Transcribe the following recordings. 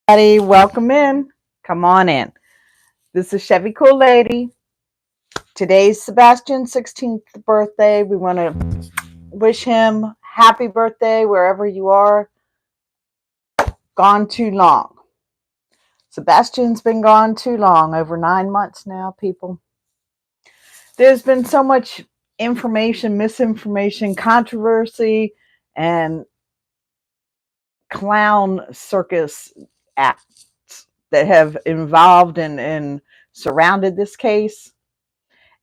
Everybody, welcome in. Come on in. This is Chevy Cool Lady. Today's Sebastian's 16th birthday. We want to wish him happy birthday wherever you are. Gone too long. Sebastian's been gone too long, over 9 months now, people. There's been so much information, misinformation, controversy, and clown circus acts that have involved and surrounded this case.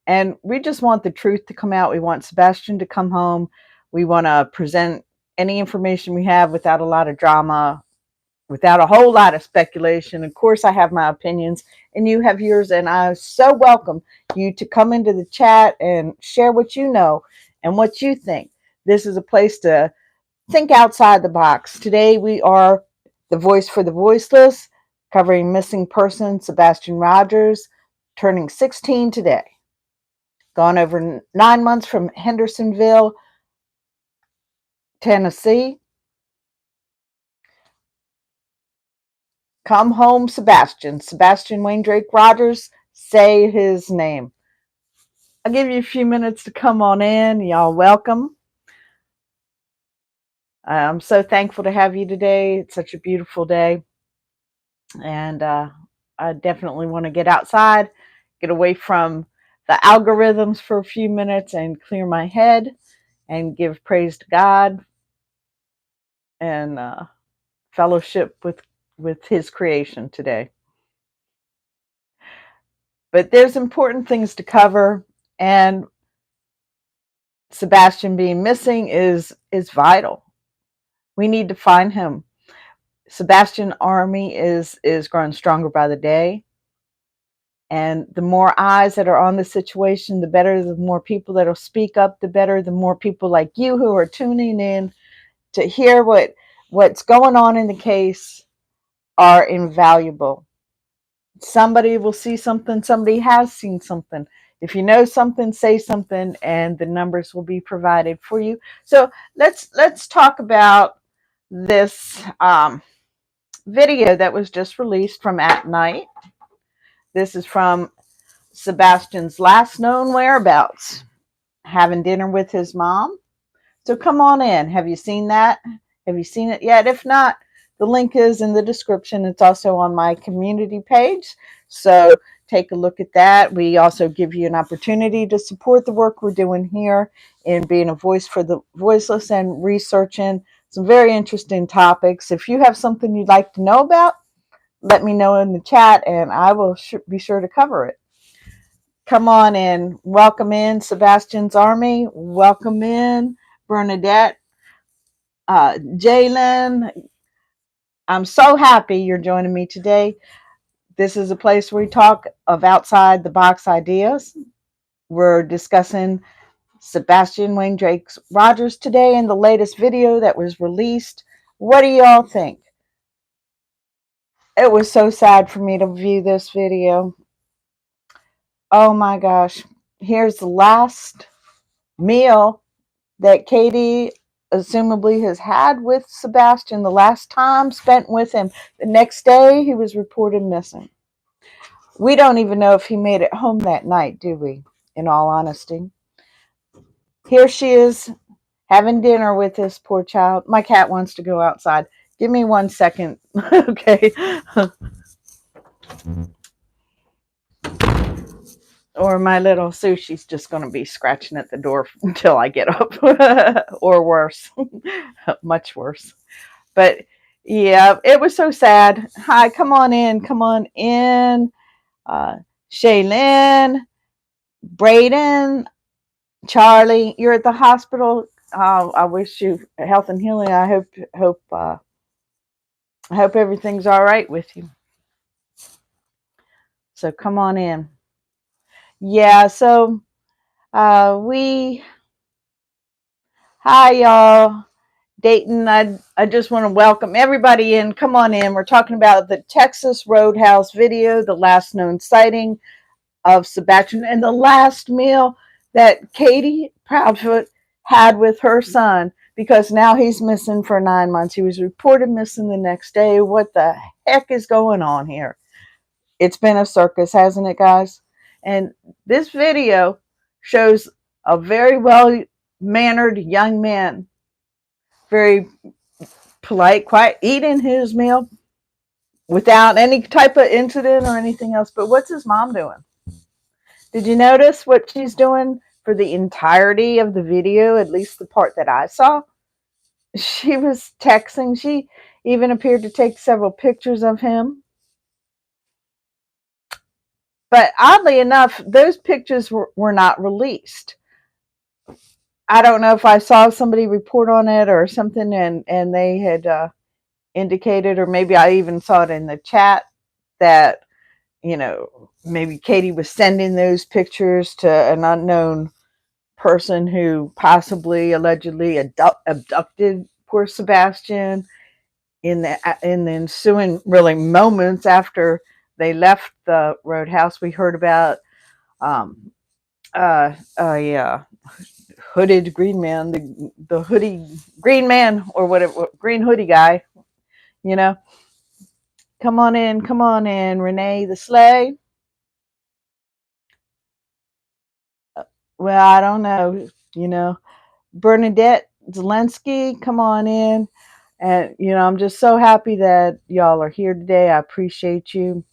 And we just want the truth to come out. We want Sebastian to come home. We want to present any information we have without a lot of drama, without a whole lot of speculation. Of course, I have my opinions and you have yours. And I so welcome you to come into the chat and share what you know and what you think. This is a place to think outside the box. Today, we are the voice for the voiceless, covering missing person Sebastian Rogers, turning 16 today. Gone over 9 months from Hendersonville, Tennessee. Come home, Sebastian. Sebastian Wayne Drake Rogers. Say his name. I'll give you a few minutes to come on in. Y'all welcome. I'm so thankful to have you today. It's such a beautiful day. And I definitely want to get outside, get away from the algorithms for a few minutes and clear my head and give praise to God and fellowship with his creation today. But there's important things to cover, and Sebastian being missing is vital. We need to find him. Sebastian army is growing stronger by the day, and the more eyes that are on the situation, the better. The more people that'll speak up, the better. The more people like you who are tuning in to hear what's going on in the case are invaluable. Somebody will see something, somebody has seen something. If you know something, say something, and the numbers will be provided for you. So let's talk about this video that was just released from at night. This is from Sebastian's last known whereabouts, having dinner with his mom. So come on in. Have you seen that? Have you seen it yet? If not, the link is in the description. It's also on my community page. So take a look at that. We also give you an opportunity to support the work we're doing here in being a voice for the voiceless and researching some very interesting topics. If you have something you'd like to know about, let me know in the chat and I will be sure to cover it. Come on in. Welcome in, Sebastian's Army. Welcome in, Bernadette. Jalen, I'm so happy you're joining me today. This is a place where we talk of outside the box ideas. We're discussing Sebastian Wayne Drake Rogers today in the latest video that was released. What do y'all think? It was so sad for me to view this video. Oh my gosh. Here's the last meal that Katie assumably has had with Sebastian, the last time spent with him. The next day, he was reported missing. We don't even know if he made it home that night, do we? In all honesty. Here she is having dinner with this poor child. My cat wants to go outside. Give me 1 second. Okay. Or my little sushi's just going to be scratching at the door until I get up. Or worse. Much worse. But yeah, it was so sad. Hi, come on in. Come on in. Shaylin, Braden, Charlie, you're at the hospital. I wish you health and healing. I hope everything's all right with you. So come on in. Yeah, so hi y'all. Dayton, I just want to welcome everybody in. Come on in. We're talking about the Texas Roadhouse video, the last known sighting of Sebastian, and the last meal that Katie Proudfoot had with her son, because now he's missing for 9 months. He was reported missing the next day. What the heck is going on here? It's been a circus, hasn't it, guys? And this video shows a very well-mannered young man, very polite, quiet, eating his meal without any type of incident or anything else. But what's his mom doing? Did you notice what she's doing for the entirety of the video, at least the part that I saw? She was texting. She even appeared to take several pictures of him. But oddly enough, those pictures were not released. I don't know if I saw somebody report on it or something, and they had indicated, or maybe I even saw it in the chat, that, you know, maybe Katie was sending those pictures to an unknown person who possibly allegedly abducted poor Sebastian in the ensuing really moments after they left the roadhouse. We heard about yeah, hooded green man, the hoodie green man, or whatever, green hoodie guy, you know. Come on in, Renee the sleigh. Well, I don't know, you know, Bernadette Zelensky, come on in. And, you know, I'm just so happy that y'all are here today. I appreciate you.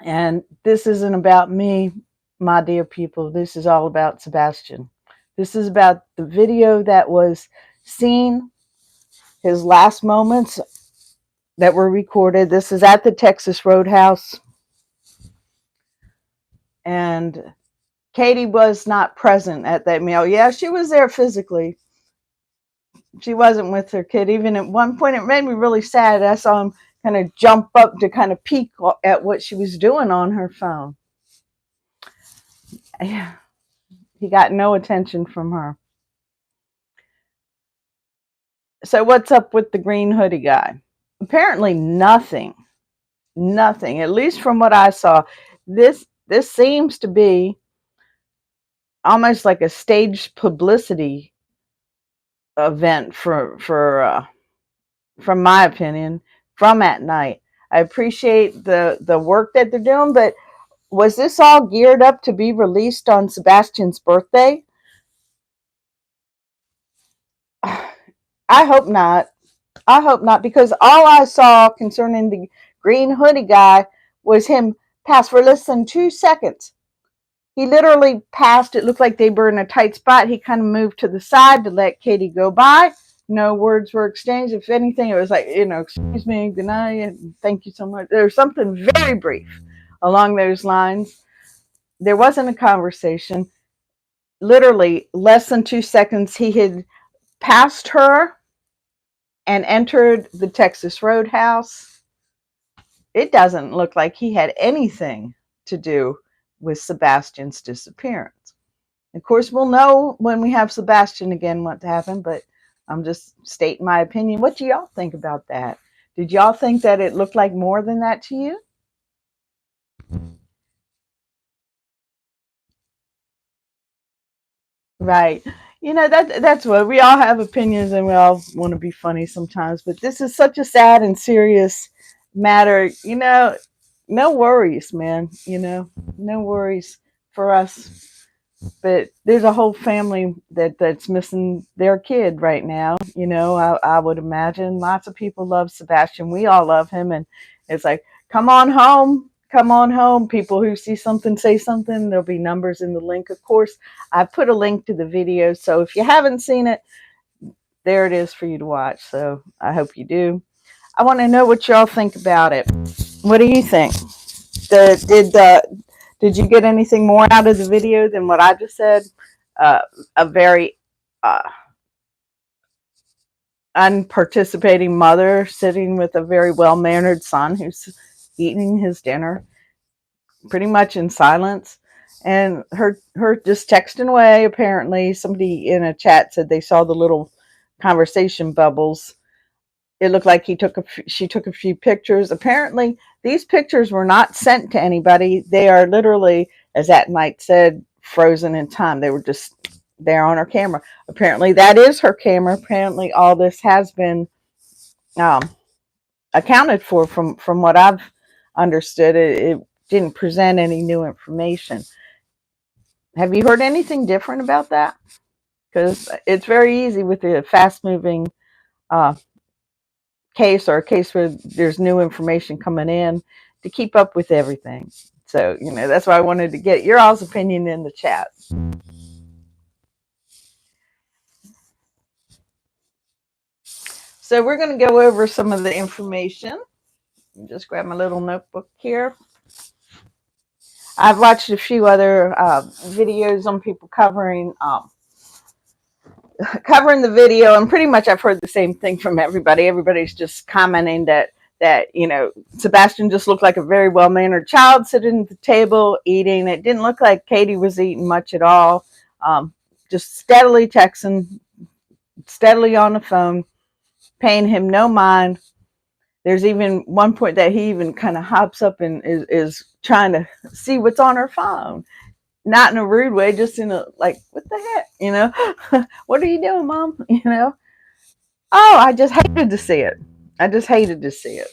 And this isn't about me, my dear people. This is all about Sebastian. This is about the video that was seen, his last moments that were recorded. This is at the Texas Roadhouse. And Katie was not present at that meal. Yeah, she was there physically. She wasn't with her kid. Even at one point, it made me really sad. I saw him kind of jump up to kind of peek at what she was doing on her phone. Yeah, he got no attention from her. So what's up with the green hoodie guy? Apparently nothing, at least from what I saw. This seems to be almost like a staged publicity event from my opinion, from at night. I appreciate the work that they're doing, but was this all geared up to be released on Sebastian's birthday? I hope not. I hope not, because all I saw concerning the green hoodie guy was him pass for less than 2 seconds. He literally passed. It looked like they were in a tight spot. He kind of moved to the side to let Katie go by. No words were exchanged. If anything, it was like, you know, excuse me, good night, thank you so much. There was something very brief along those lines. There wasn't a conversation. Literally less than 2 seconds, he had passed her and entered the Texas Roadhouse. It doesn't look like he had anything to do with Sebastian's disappearance. Of course, we'll know when we have Sebastian again what happened, but I'm just stating my opinion. What do y'all think about that? Did y'all think that it looked like more than that to you? Right. You know, that's what we all have opinions, and we all want to be funny sometimes, but this is such a sad and serious matter. You know, no worries, man. You know, no worries for us. But there's a whole family that's missing their kid right now. You know, I would imagine lots of people love Sebastian. We all love him, and it's like, come on home. Come on home. People who see something, say something. There'll be numbers in the link. Of course, I put a link to the video. So if you haven't seen it, there it is for you to watch. So I hope you do. I want to know what y'all think about it. What do you think? Did you get anything more out of the video than what I just said? A very unparticipating mother sitting with a very well-mannered son who's eating his dinner pretty much in silence, and her just texting away. Apparently somebody in a chat said they saw the little conversation bubbles. It looked like she took a few pictures. Apparently these pictures were not sent to anybody. They are literally, as that night said, frozen in time. They were just there on her camera. Apparently, that is her camera. Apparently, all this has been um, accounted for from what I've understood. It didn't present any new information. Have you heard anything different about that? Because it's very easy with the fast moving uh, case, or a case where there's new information coming in, to keep up with everything. So, that's why I wanted to get your all's opinion in the chat. So we're going to go over some of the information. Just grab my little notebook here. I've watched a few other videos on people covering the video, and pretty much I've heard the same thing from everybody. Everybody's just commenting that Sebastian just looked like a very well-mannered child sitting at the table eating. It didn't look like Katie was eating much at all. Just steadily texting, steadily on the phone, paying him no mind. There's even one point that he even kind of hops up and is trying to see what's on her phone. Not in a rude way, just in a, like, what the heck, what are you doing, Mom? Oh, I just hated to see it. I just hated to see it.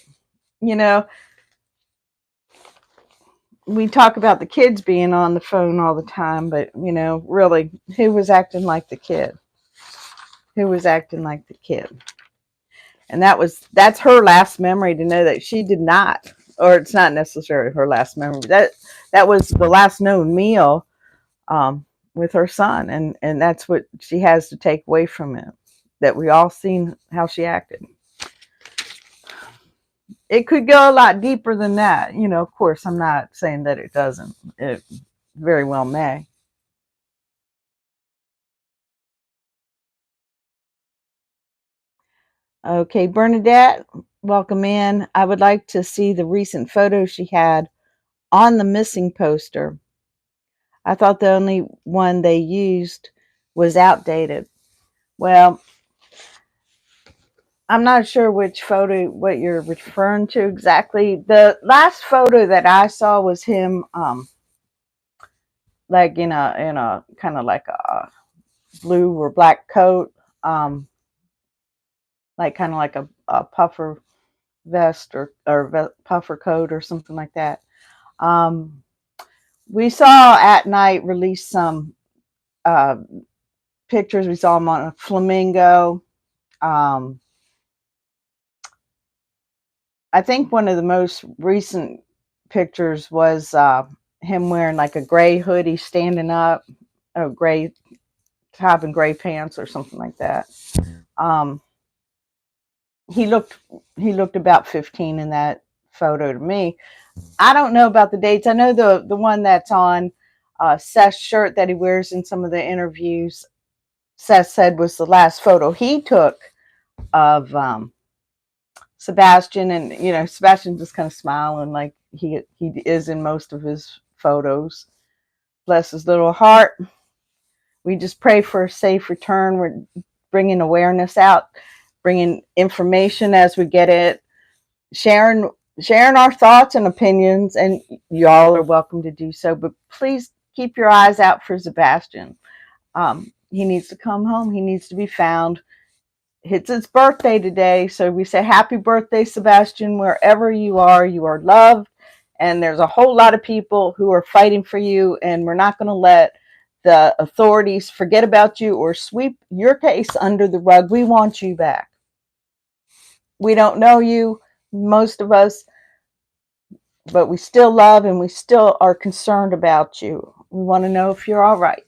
We talk about the kids being on the phone all the time, but, really, who was acting like the kid? Who was acting like the kid? And that's her last memory, to know that she did not, or it's not necessarily her last memory. That was the last known meal with her son, and that's what she has to take away from it. That we all seen how she acted. It could go a lot deeper than that. Of course, I'm not saying that it doesn't. It very well may. Okay, Bernadette, welcome in. I would like to see the recent photo she had on the missing poster. I thought the only one they used was outdated. Well, I'm not sure which photo, what you're referring to exactly. The last photo that I saw was him, like in a kind of like a blue or black coat, like kind of like a puffer vest, or puffer coat or something like that. We saw at night release some uh, pictures. We saw him on a flamingo. I think one of the most recent pictures was him wearing like a gray hoodie, standing up, a gray top and gray pants or something like that. Um, he looked about 15 in that photo to me. I don't know about the dates. I know the one that's on Seth's shirt that he wears in some of the interviews, Seth said was the last photo he took of Sebastian, and Sebastian just kind of smiling like he is in most of his photos. Bless his little heart. We just pray for a safe return. We're bringing awareness out, bringing information as we get it, sharing our thoughts and opinions, and y'all are welcome to do so. But please keep your eyes out for Sebastian. He needs to come home. He needs to be found. It's his birthday today, so we say happy birthday, Sebastian. Wherever you are loved, and there's a whole lot of people who are fighting for you, and we're not going to let the authorities forget about you or sweep your case under the rug. We want you back. We don't know you, most of us, but we still love and we still are concerned about you. We want to know if you're all right.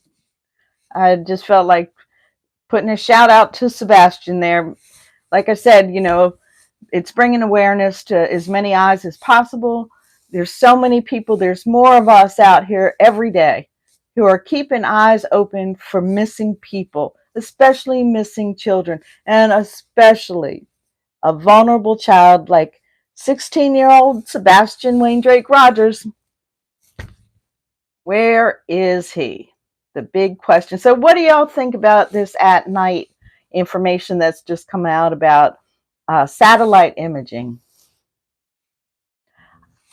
I just felt like putting a shout out to Sebastian there. Like I said, it's bringing awareness to as many eyes as possible. There's so many people. There's more of us out here every day who are keeping eyes open for missing people, especially missing children, and especially a vulnerable child like 16-year-old Sebastian Wayne Drake Rogers. Where is he? The big question. So what do y'all think about this at night information that's just come out about satellite imaging?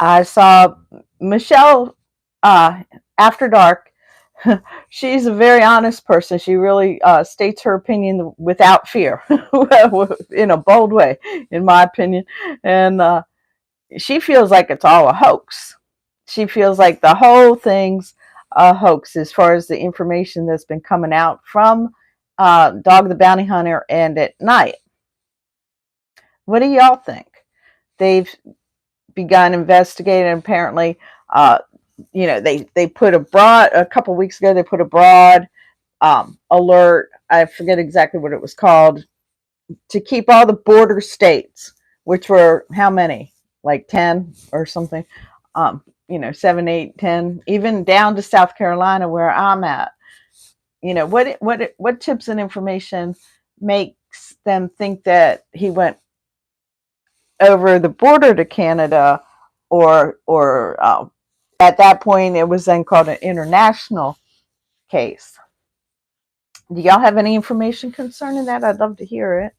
I saw Michelle After Dark, She's a very honest person. She really states her opinion without fear, in a bold way, in my opinion. And she feels like it's all a hoax. She feels like the whole thing's a hoax as far as the information that's been coming out from Dog the Bounty Hunter and at night. What do y'all think? They've begun investigating. Apparently, they put a couple weeks ago. They put a broad alert. I forget exactly what it was called, to keep all the border states, which were how many? Like 10 or something. 7, 8, 10, even down to South Carolina where I'm at. What tips and information makes them think that he went over the border to Canada, or at that point it was then called an international case. Do y'all have any information concerning that? I'd love to hear it.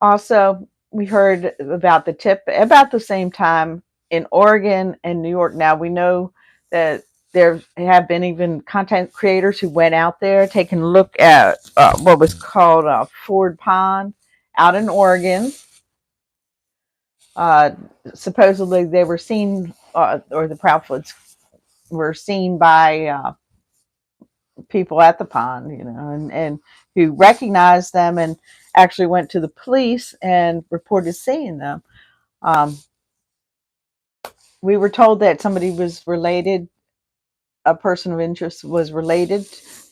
Also, we heard about the tip about the same time in Oregon and New York. Now we know that there have been even content creators who went out there taking a look at what was called Ford Pond out in Oregon. Uh, Supposedly they were seen, or the Proudfoots were seen by people at the pond, and who recognized them and actually went to the police and reported seeing them. Um, we were told that somebody was related, a person of interest was related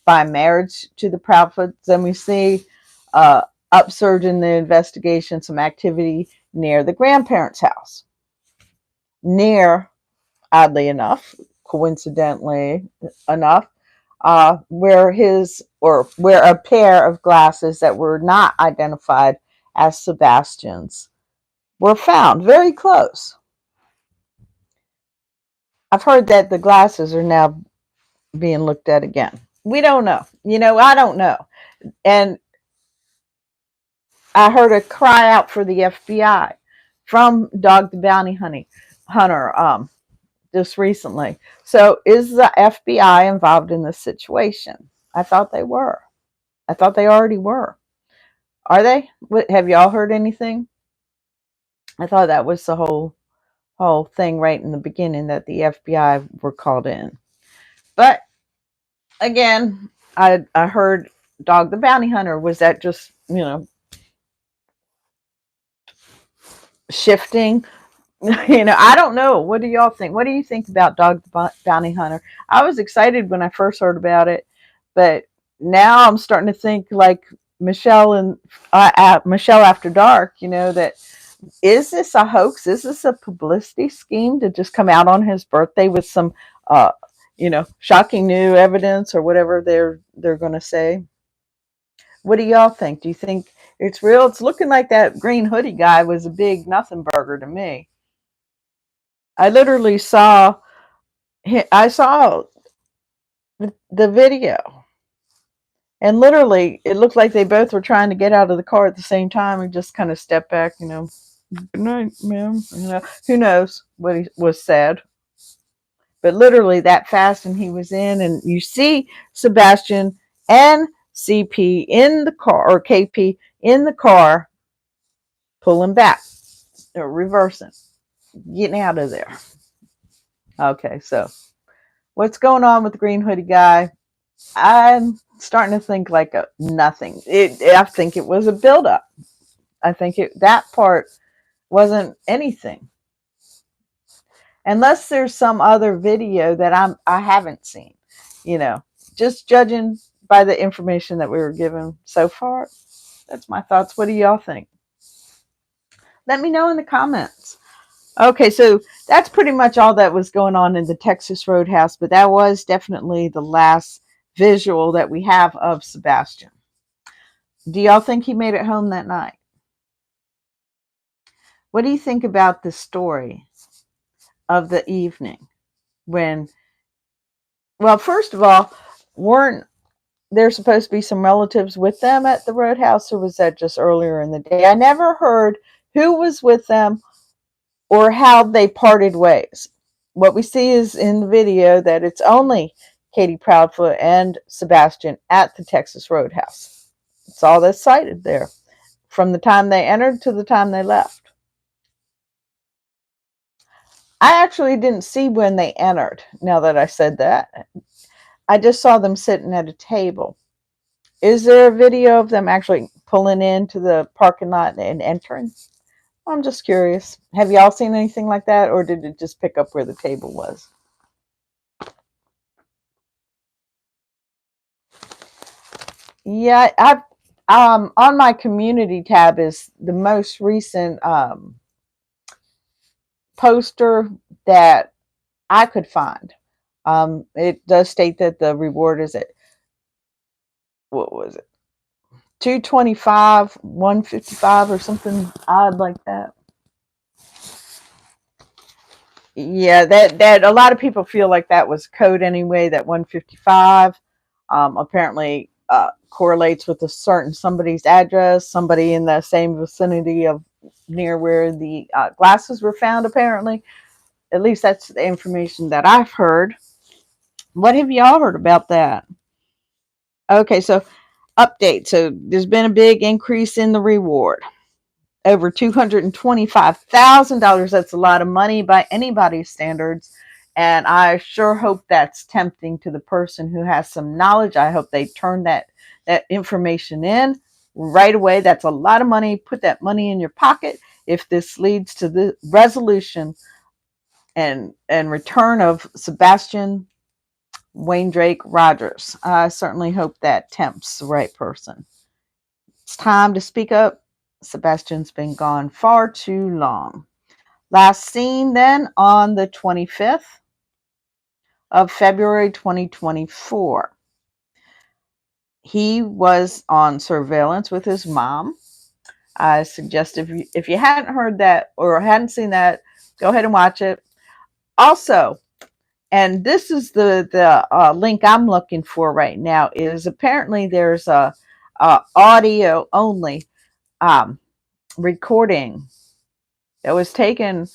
by marriage to the Proudfoots. And we see upsurge in the investigation, some activity near the grandparents' house. Near, oddly enough, coincidentally enough, where a pair of glasses that were not identified as Sebastian's were found very close. I've heard that the glasses are now being looked at again. We don't know. I don't know. And I heard a cry out for the FBI from Dog the Bounty Hunter just recently. So is the FBI involved in this situation? I thought they were. I thought they already were. Are they? Have y'all heard anything? I thought that was the whole thing right in the beginning, that the FBI were called in. But again, I heard Dog the Bounty Hunter. Was that just shifting? I don't know. What do y'all think? What do you think about Dog the Bounty Hunter? I was excited when I first heard about it, but now I'm starting to think like Michelle and Michelle After Dark. That is this a hoax? Is this a publicity scheme to just come out on his birthday with some, shocking new evidence or whatever they're going to say? What do y'all think? Do you think it's real? It's looking like that green hoodie guy was a big nothing burger to me. I literally saw the video, and literally it looked like they both were trying to get out of the car at the same time and just kind of step back. Good night, ma'am. Who knows what he was said, but literally that fast, and he was in, and you see Sebastian and CP in the car, or KP in the car, pulling back or reversing, getting out of there. Okay, so what's going on with the green hoodie guy? I'm starting to think like a nothing. I think it was a buildup. I think that part wasn't anything, unless there's some other video that I haven't seen. Just judging by the information that we were given so far. That's my thoughts. What do y'all think? Let me know in the comments. Okay, so that's pretty much all that was going on in the Texas Roadhouse, but that was definitely the last visual that we have of Sebastian. Do y'all think he made it home that night? What do you think about the story of the evening when, well, first of all, weren't there supposed to be some relatives with them at the Roadhouse, or was that just earlier in the day? I never heard who was with them or how they parted ways. What we see is in the video that it's only Katie Proudfoot and Sebastian at the Texas Roadhouse. It's all that's cited there from the time they entered to the time they left. I actually didn't see when they entered, now that I said that. I just saw them sitting at a table. Is there a video of them actually pulling into the parking lot and entering? I'm just curious. Have y'all seen anything like that, or did it just pick up where the table was? Yeah, I've on my community tab is the most recent poster that I could find. It does state that the reward is at, what was it, 225, 155, or something odd like that. Yeah, that a lot of people feel like that was code anyway. That 155 apparently correlates with a certain somebody's address, somebody in the same vicinity of near where the glasses were found. Apparently, at least that's the information that I've heard. What have y'all heard about that? Okay, so update. So there's been a big increase in the reward. Over $225,000. That's a lot of money by anybody's standards. And I sure hope that's tempting to the person who has some knowledge. I hope they turn that information in right away. That's a lot of money. Put that money in your pocket. If this leads to the resolution and return of Sebastian Wayne Drake Rogers, I certainly hope that tempts the right person. It's time to speak up. Sebastian's been gone far too long. Last seen then on the 25th of February 2024. He was on surveillance with his mom. I suggest if you hadn't heard that or hadn't seen that, go ahead and watch it. Also, and this is the link I'm looking for right now, is apparently there's a audio only recording that was taken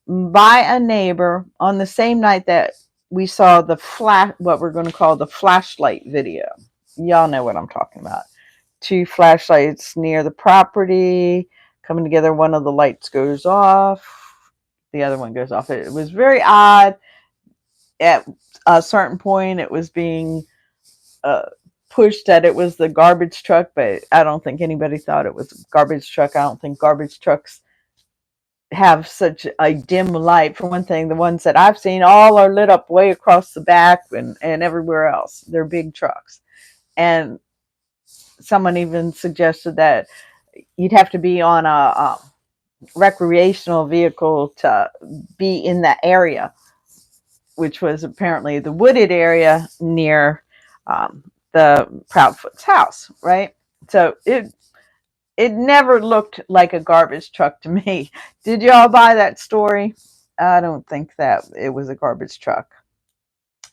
by a neighbor on the same night that we saw the what we're going to call the flashlight video. Y'all know what I'm talking about. Two flashlights near the property coming together. One of the lights goes off, the other one goes off. It was very odd. At a certain point, it was being pushed that it was the garbage truck, but I don't think anybody thought it was a garbage truck. I don't think garbage trucks have such a dim light. For one thing, the ones that I've seen all are lit up way across the back and everywhere else. They're big trucks. And someone even suggested that you'd have to be on a recreational vehicle to be in that area, which was apparently the wooded area near the Proudfoot's house, right? So it never looked like a garbage truck to me. Did y'all buy that story? I don't think that it was a garbage truck.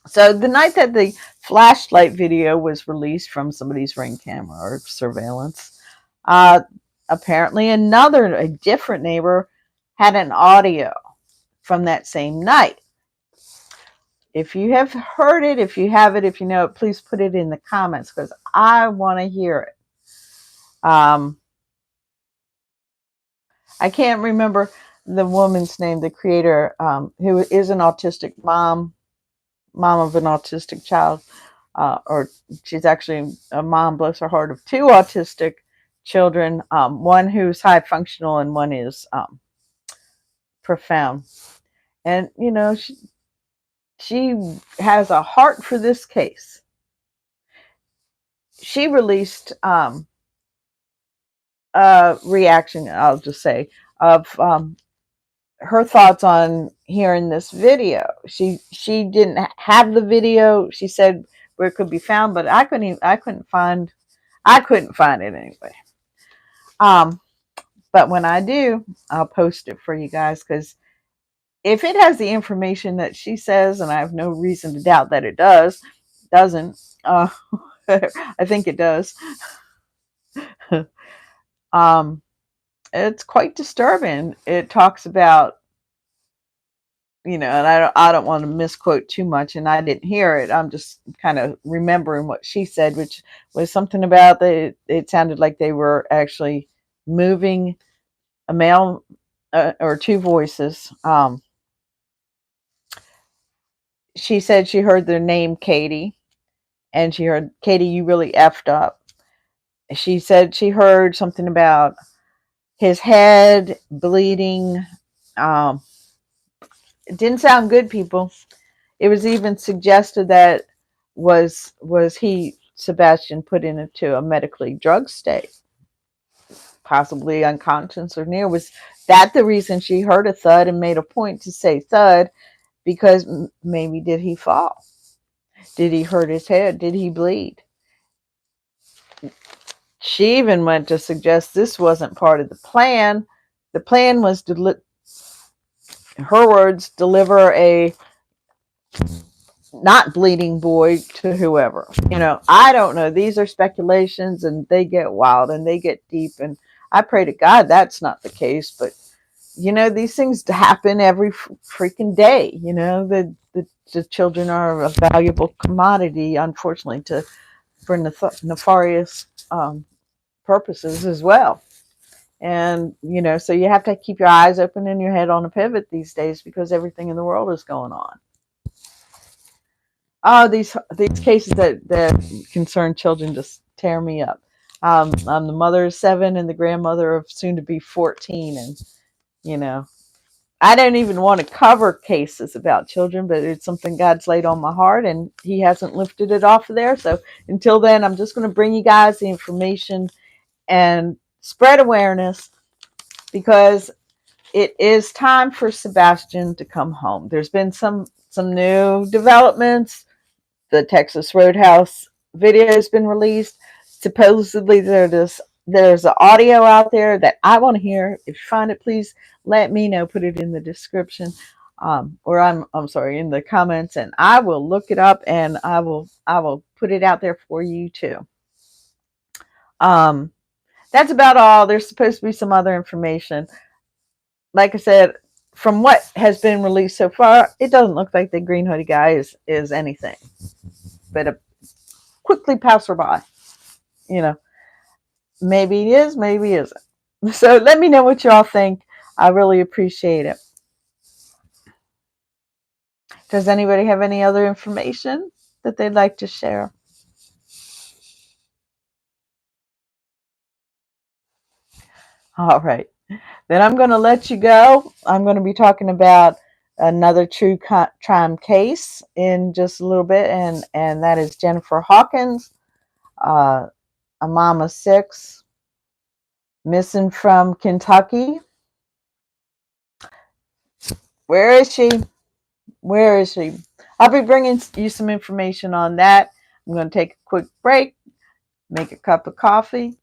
So the night that the flashlight video was released from somebody's Ring camera or surveillance, apparently a different neighbor had an audio from that same night. If you have heard it, if you have it, if you know it, please put it in the comments because I want to hear it. I can't remember the woman's name, the creator, who is an autistic mom of an autistic child, or she's actually a mom, bless her heart, of two autistic children, one who's high functional and one is profound. And, you know, she has a heart for this case. She released reaction, I'll just say, of her thoughts on hearing this video. She didn't have the video. She said where it could be found, but I couldn't find it anyway. But when I do, I'll post it for you guys, because if it has the information that she says, and I have no reason to doubt that it doesn't, I think it does. It's quite disturbing. It talks about and I don't want to misquote too much, and I didn't hear it. I'm just kind of remembering what she said, which was something about it sounded like they were actually moving a male or two voices. She said she heard the name Katie, and she heard, Katie, you really effed up. She said she heard something about his head bleeding. Um, it didn't sound good, people. It was even suggested that was he, Sebastian, put into a medically drugged state, possibly unconscious or near. Was that the reason she heard a thud and made a point to say thud? Because maybe did he fall? Did he hurt his head? Did he bleed? She even went to suggest this wasn't part of the plan. The plan was to, in her words, deliver a not bleeding boy to whoever. I don't know. These are speculations, and they get wild and they get deep. And I pray to God that's not the case. But these things happen every freaking day. The children are a valuable commodity, unfortunately, for nefarious purposes as well. And so you have to keep your eyes open and your head on a pivot these days, because everything in the world is going on. Oh, these cases that concern children just tear me up. I'm the mother of 7 and the grandmother of soon to be 14, and I don't even want to cover cases about children, but it's something God's laid on my heart, and He hasn't lifted it off of there. So until then, I'm just going to bring you guys the information and spread awareness, because it is time for Sebastian to come home. There's been some new developments. The Texas Roadhouse video has been released. Supposedly there's an audio out there that I want to hear. If you find it, please let me know. Put it in the description, or I'm sorry, in the comments, and I will look it up, and I will put it out there for you too. That's about all. There's supposed to be some other information. Like I said, from what has been released so far, it doesn't look like the green hoodie guy is anything but a quickly passerby. Maybe he is, maybe he isn't. So let me know what y'all think. I really appreciate it. Does anybody have any other information that they'd like to share? All right. Then I'm going to let you go. I'm going to be talking about another true crime case in just a little bit, and that is Jennifer Hawkins, a mom of 6, missing from Kentucky. Where is she? Where is she? I'll be bringing you some information on that. I'm going to take a quick break, make a cup of coffee.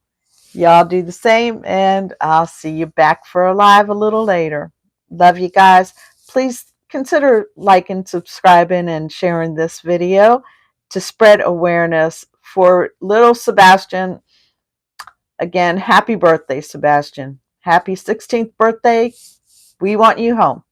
Y'all do the same, and I'll see you back for a live a little later. Love you guys. Please consider liking, subscribing, and sharing this video to spread awareness for little Sebastian. Again, happy birthday, Sebastian. Happy 16th birthday. We want you home.